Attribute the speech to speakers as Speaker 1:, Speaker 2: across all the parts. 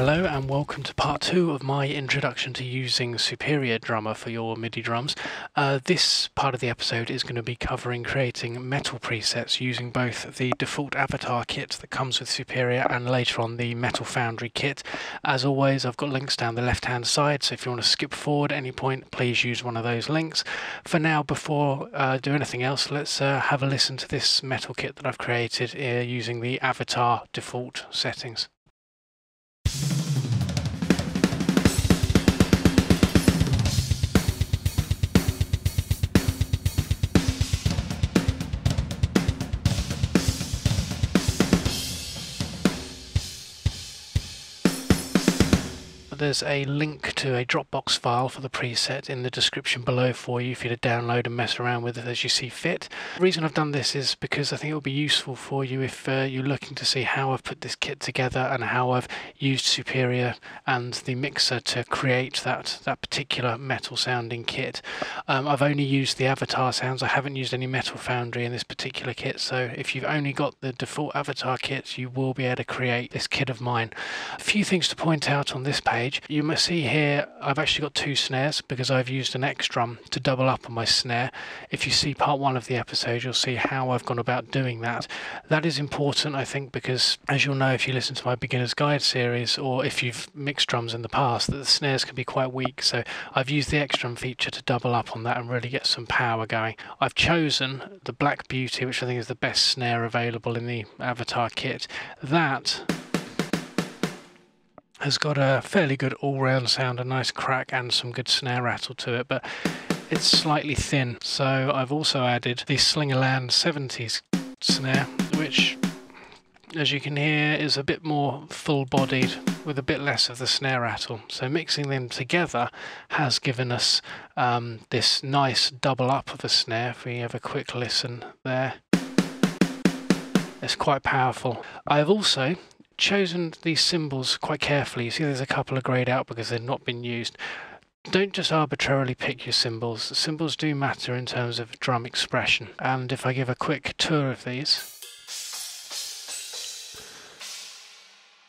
Speaker 1: Hello and welcome to part 2 of my introduction to using Superior Drummer for your MIDI drums. This part of the episode is going to be covering creating metal presets using both the default avatar kit that comes with Superior and later on the Metal Foundry kit. As always, I've got links down the left hand side, so if you want to skip forward at any point, please use one of those links. For now, before do anything else, let's have a listen to this metal kit that I've created using the avatar default settings. There's a link to a Dropbox file for the preset in the description below for you if you to download and mess around with it as you see fit. The reason I've done this is because I think it will be useful for you if you're looking to see how I've put this kit together and how I've used Superior and the mixer to create that particular metal sounding kit. I've only used the avatar sounds. I haven't used any Metal Foundry in this particular kit, so if you've only got the default avatar kit, you will be able to create this kit of mine. A few things to point out on this page. You must see here I've actually got two snares because I've used an X drum to double up on my snare. If you see part 1 of the episode, you'll see how I've gone about doing that. That is important, I think, because as you'll know if you listen to my beginner's guide series or if you've mixed drums in the past, that the snares can be quite weak, so I've used the X drum feature to double up on that and really get some power going. I've chosen the Black Beauty, which I think is the best snare available in the avatar kit. That has got a fairly good all-round sound, a nice crack and some good snare rattle to it, but it's slightly thin. So I've also added the Slingerland 70s snare, which as you can hear is a bit more full-bodied with a bit less of the snare rattle. So mixing them together has given us this nice double up of a snare. If we have a quick listen there, it's quite powerful. I've also chosen these cymbals quite carefully. You see there's a couple are greyed out because they've not been used. Don't just arbitrarily pick your cymbals. The cymbals do matter in terms of drum expression. And if I give a quick tour of these,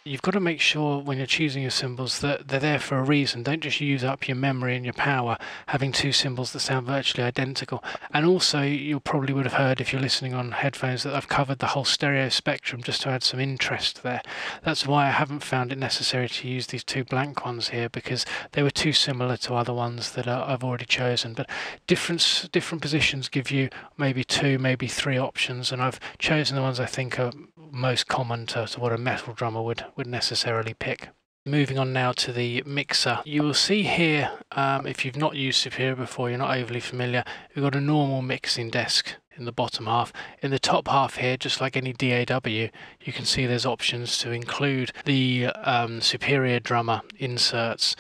Speaker 1: you've got to make sure when you're choosing your cymbals that they're there for a reason. Don't just use up your memory and your power having two cymbals that sound virtually identical. And also you probably would have heard if you're listening on headphones that I've covered the whole stereo spectrum just to add some interest there. That's why I haven't found it necessary to use these two blank ones here, because they were too similar to other ones that I've already chosen. But different positions give you maybe 2, maybe 3 options, and I've chosen the ones I think are most common to what a metal drummer would necessarily pick. Moving on now to the mixer. You will see here, if you've not used Superior before, you're not overly familiar, we've got a normal mixing desk in the bottom half. In the top half here, just like any DAW, you can see there's options to include the Superior Drummer inserts.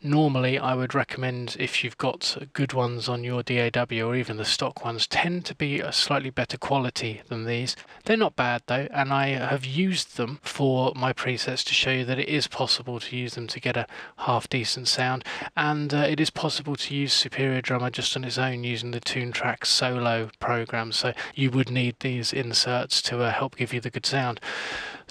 Speaker 1: Normally, I would recommend, if you've got good ones on your DAW or even the stock ones, tend to be a slightly better quality than these. They're not bad though, and I have used them for my presets to show you that it is possible to use them to get a half decent sound, and it is possible to use Superior Drummer just on its own using the Toontrack Solo program, so you would need these inserts to help give you the good sound.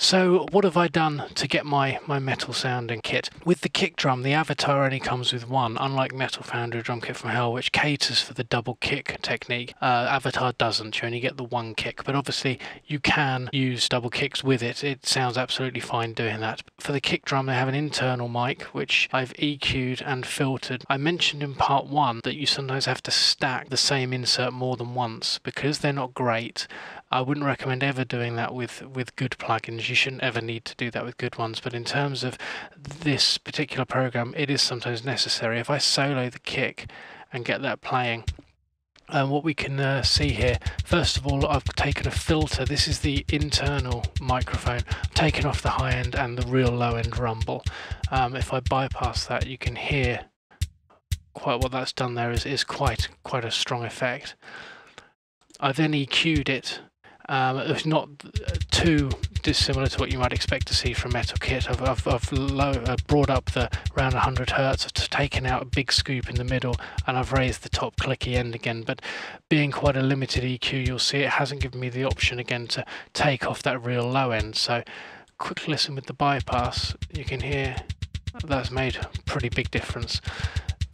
Speaker 1: So what have I done to get my metal sounding kit? With the kick drum, the avatar only comes with one, unlike Metal Foundry Drum Kit from Hell, which caters for the double kick technique. Avatar doesn't, you only get the one kick, but obviously you can use double kicks with it. It sounds absolutely fine doing that. For the kick drum, they have an internal mic, which I've EQ'd and filtered. I mentioned in part 1 that you sometimes have to stack the same insert more than once because they're not great. I wouldn't recommend ever doing that with good plugins. You shouldn't ever need to do that with good ones, but in terms of this particular program, it is sometimes necessary. If I solo the kick and get that playing, what we can see here, first of all, I've taken a filter. This is the internal microphone. I've taken off the high end and the real low end rumble. If I bypass that, you can hear quite what that's done there is quite a strong effect. I then EQ'd it. It's not too dissimilar to what you might expect to see from Metal Kit. I've brought up the around 100 Hertz, I've taken out a big scoop in the middle, and I've raised the top clicky end again. But being quite a limited EQ, you'll see it hasn't given me the option again to take off that real low end. So quick listen with the bypass, you can hear that's made a pretty big difference.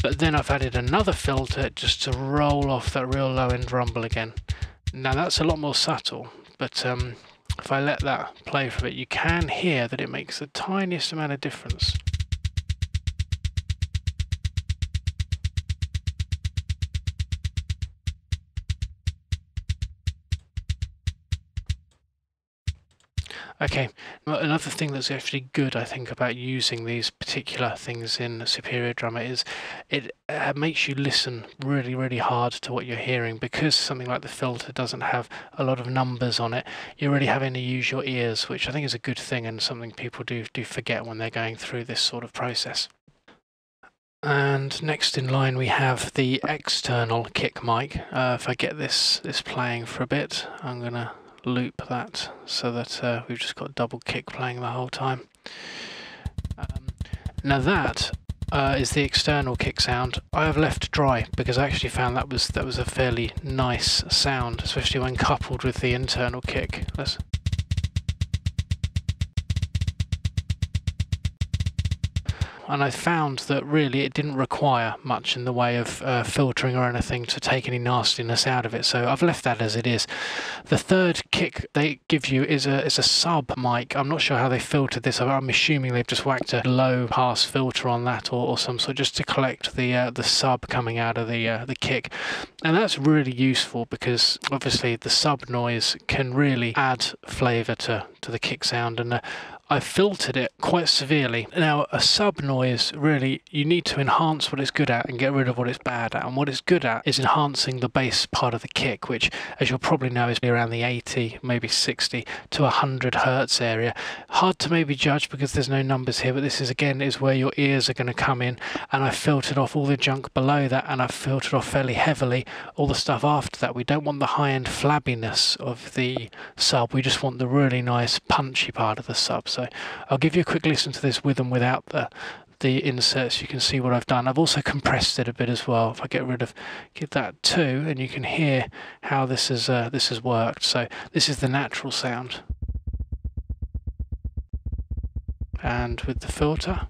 Speaker 1: But then I've added another filter just to roll off that real low end rumble again. Now that's a lot more subtle, but if I let that play for a bit, you can hear that it makes the tiniest amount of difference. Okay, well, another thing that's actually good, I think, about using these particular things in Superior Drummer is it makes you listen really, really hard to what you're hearing. Because something like the filter doesn't have a lot of numbers on it, you're really having to use your ears, which I think is a good thing and something people do forget when they're going through this sort of process. And next in line we have the external kick mic. If I get this playing for a bit, I'm going to loop that so that we've just got double kick playing the whole time. Now that is the external kick sound. I have left dry because I actually found that was a fairly nice sound, especially when coupled with the internal kick. And I found that really it didn't require much in the way of filtering or anything to take any nastiness out of it, so I've left that as it is. The third kick they give you is a sub mic. I'm not sure how they filtered this. I'm assuming they've just whacked a low pass filter on that or some sort, just to collect the sub coming out of the kick. And that's really useful because obviously the sub noise can really add flavour to the kick sound, and I filtered it quite severely. Now, a sub noise, really, you need to enhance what it's good at and get rid of what it's bad at. And what it's good at is enhancing the bass part of the kick, which, as you'll probably know, is around the 80, maybe 60 to 100 hertz area. Hard to maybe judge because there's no numbers here, but this is, again, is where your ears are going to come in. And I filtered off all the junk below that, and I filtered off fairly heavily all the stuff after that. We don't want the high-end flabbiness of the sub. We just want the really nice punchy part of the sub. So I'll give you a quick listen to this with and without the inserts. You can see what I've done. I've also compressed it a bit as well. If I get that too, and you can hear how this has worked. So this is the natural sound, and with the filter.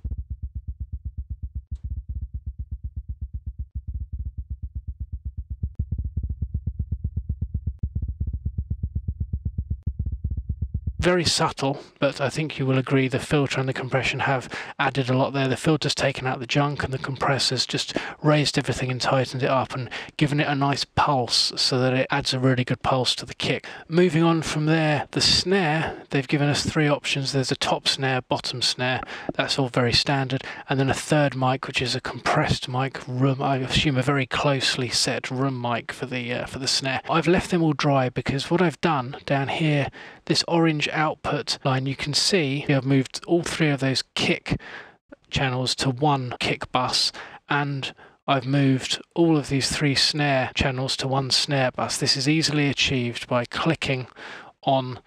Speaker 1: Very subtle, but I think you will agree the filter and the compression have added a lot there. The filter's taken out the junk and the compressor's just raised everything and tightened it up and given it a nice pulse so that it adds a really good pulse to the kick. Moving on from there, the snare, they've given us three options. There's a top snare, bottom snare, that's all very standard, and then a third mic, which is a compressed mic, room, I assume a very closely set room mic for the snare. I've left them all dry because what I've done down here, this orange output line, you can see I've moved all three of those kick channels to one kick bus, and I've moved all of these three snare channels to one snare bus. This is easily achieved by clicking on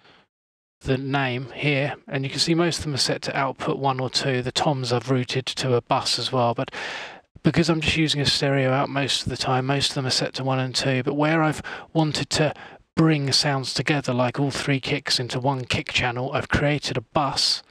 Speaker 1: the name here, and you can see most of them are set to output 1 or 2. The toms I've routed to a bus as well, but because I'm just using a stereo out most of the time, most of them are set to 1 and 2. But where I've wanted to bring sounds together, like all three kicks into one kick channel, I've created a bus.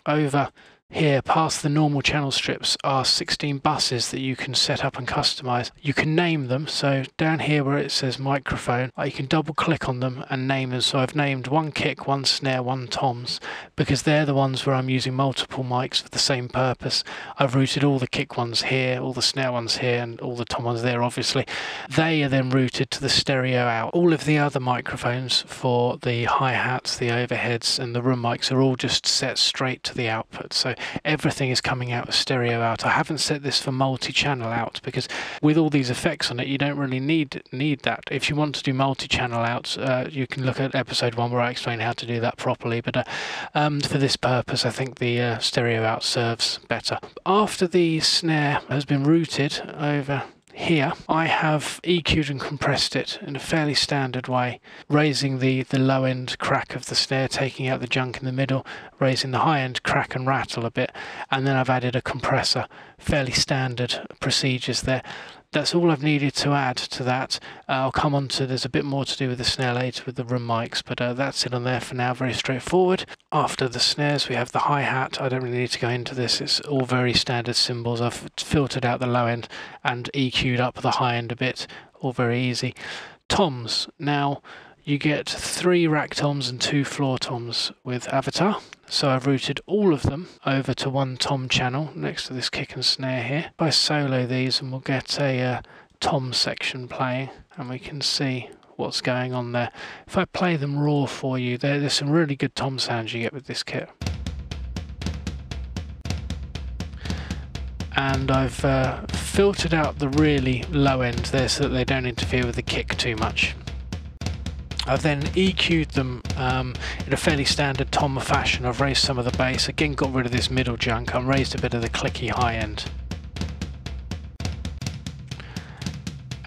Speaker 1: Over here, past the normal channel strips, are 16 buses that you can set up and customize. You can name them, so down here where it says microphone, you can double click on them and name them. So I've named one kick, one snare, one toms, because they're the ones where I'm using multiple mics for the same purpose. I've routed all the kick ones here, all the snare ones here, and all the tom ones there, obviously. They are then routed to the stereo out. All of the other microphones for the hi-hats, the overheads, and the room mics are all just set straight to the output. So everything is coming out of stereo out. I haven't set this for multi-channel out because with all these effects on it, you don't really need that. If you want to do multi-channel out, you can look at episode 1 where I explain how to do that properly. But for this purpose, I think the stereo out serves better. After the snare has been routed over here, I have EQ'd and compressed it in a fairly standard way, raising the low end crack of the snare, taking out the junk in the middle, raising the high end crack and rattle a bit, and then I've added a compressor. Fairly standard procedures there. that's all I've needed to add to that. I'll come on to, there's a bit more to do with the snare later with the room mics, but that's it on there for now, very straightforward. After the snares we have the hi-hat. I don't really need to go into this, it's all very standard cymbals. I've filtered out the low end and EQ'd up the high end a bit, all very easy. Toms, now you get 3 rack toms and 2 floor toms with Avatar. So I've routed all of them over to one tom channel next to this kick and snare here. If I solo these, and we'll get a tom section playing and we can see what's going on there. If I play them raw for you, there's some really good tom sounds you get with this kit. And I've filtered out the really low end there so that they don't interfere with the kick too much. I've then EQ'd them in a fairly standard tom fashion. I've raised some of the bass, again got rid of this middle junk, I've raised a bit of the clicky high end.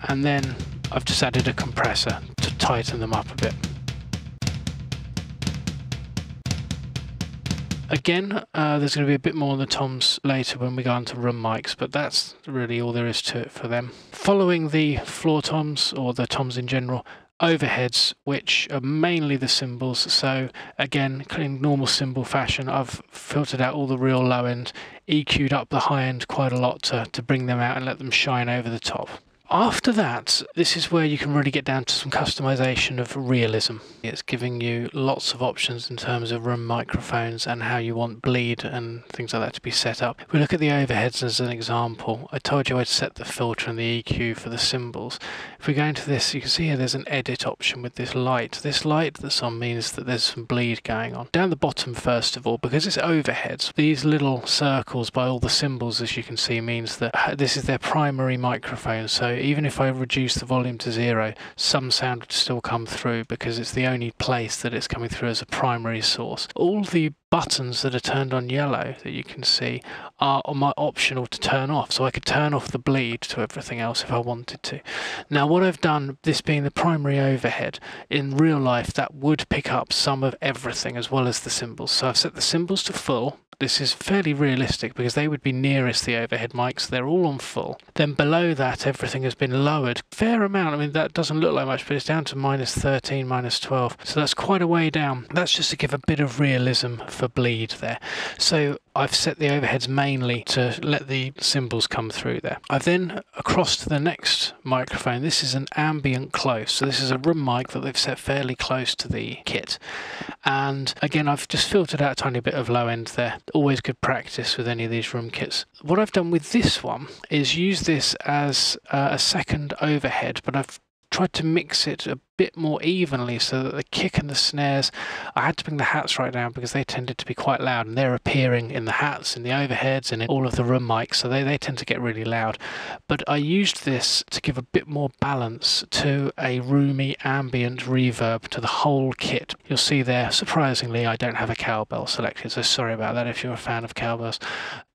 Speaker 1: And then I've just added a compressor to tighten them up a bit. Again, there's going to be a bit more on the toms later when we go on to room mics, but that's really all there is to it for them. Following the floor toms, or the toms in general, overheads, which are mainly the cymbals. So again, in normal cymbal fashion, I've filtered out all the real low end, EQ'd up the high end quite a lot to bring them out and let them shine over the top. After that, this is where you can really get down to some customization of realism. It's giving you lots of options in terms of room microphones and how you want bleed and things like that to be set up. If we look at the overheads as an example, I told you I'd set the filter and the EQ for the cymbals. If we go into this, you can see here there's an edit option with this light. This light that's on means that there's some bleed going on. Down the bottom, first of all, because it's overheads, these little circles by all the cymbals, as you can see, means that this is their primary microphone. So even if I reduce the volume to 0, some sound would still come through because it's the only place that it's coming through as a primary source. All the buttons that are turned on yellow that you can see are on my optional to turn off, so I could turn off the bleed to everything else if I wanted to. Now what I've done, this being the primary overhead, in real life that would pick up some of everything as well as the cymbals. So I've set the cymbals to full. This is fairly realistic because they would be nearest the overhead mics. They're all on full. Then below that, everything has been lowered. Fair amount. I mean, that doesn't look like much, but it's down to -13, -12. So that's quite a way down. That's just to give a bit of realism for bleed there. So I've set the overheads mainly to let the cymbals come through there. I've then, across to the next microphone, this is an ambient close. So this is a room mic that they've set fairly close to the kit. And again, I've just filtered out a tiny bit of low end there. Always good practice with any of these room kits. What I've done with this one is use this as a second overhead, but I've tried to mix it a bit more evenly so that the kick and the snares, I had to bring the hats right down because they tended to be quite loud, and they're appearing in the hats, in the overheads, and in all of the room mics, so they tend to get really loud. But I used this to give a bit more balance to a roomy ambient reverb to the whole kit. You'll see there, surprisingly, I don't have a cowbell selected, so sorry about that if you're a fan of cowbells.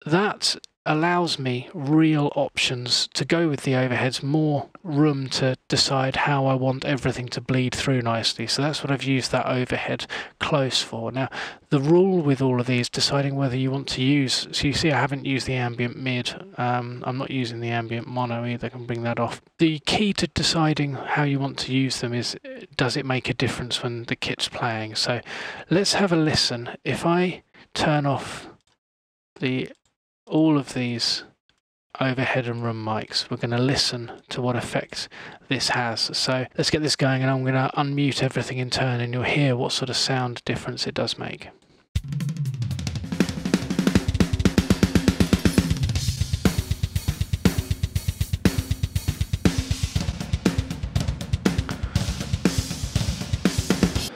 Speaker 1: That allows me real options to go with the overheads, more room to decide how I want everything to bleed through nicely. So that's what I've used that overhead close for. Now, the rule with all of these, deciding whether you want to use, so you see I haven't used the ambient mid, I'm not using the ambient mono either, I can bring that off. The key to deciding how you want to use them is, does it make a difference when the kit's playing? So let's have a listen. If I turn off all of these overhead and room mics, we're going to listen to what effect this has. So let's get this going, and I'm going to unmute everything in turn, and you'll hear what sort of sound difference it does make.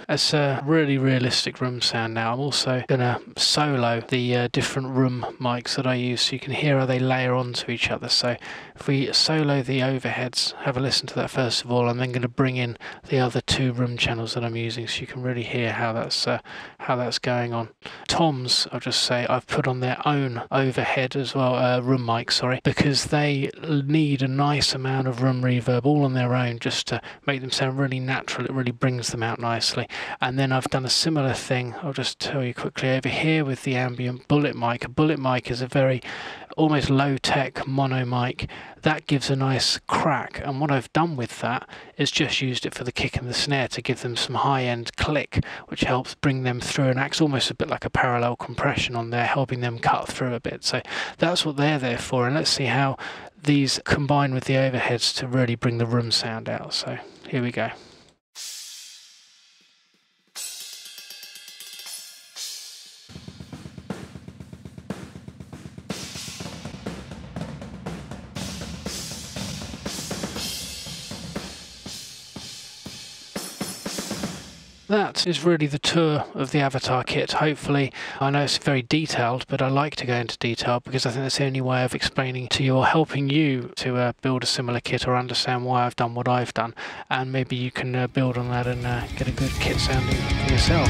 Speaker 1: It's a really realistic room sound now. I'm also going to solo the different room mics that I use so you can hear how they layer onto each other. So if we solo the overheads, have a listen to that first of all. I'm then going to bring in the other 2 room channels that I'm using so you can really hear how that's going on. Toms, I'll just say, I've put on their own overhead as well, room mic, sorry, because they need a nice amount of room reverb all on their own just to make them sound really natural. It really brings them out nicely. And then I've done a similar thing, I'll just tell you quickly, over here with the ambient bullet mic. A bullet mic is a very almost low-tech mono mic, that gives a nice crack. And what I've done with that is just used it for the kick and the snare to give them some high-end click, which helps bring them through and acts almost a bit like a parallel compression on there, helping them cut through a bit. So that's what they're there for, and let's see how these combine with the overheads to really bring the room sound out. So here we go. That is really the tour of the Avatar kit. Hopefully, I know it's very detailed, but I like to go into detail because I think that's the only way of explaining to you or helping you to build a similar kit or understand why I've done what I've done, and maybe you can build on that and get a good kit sounding for yourself.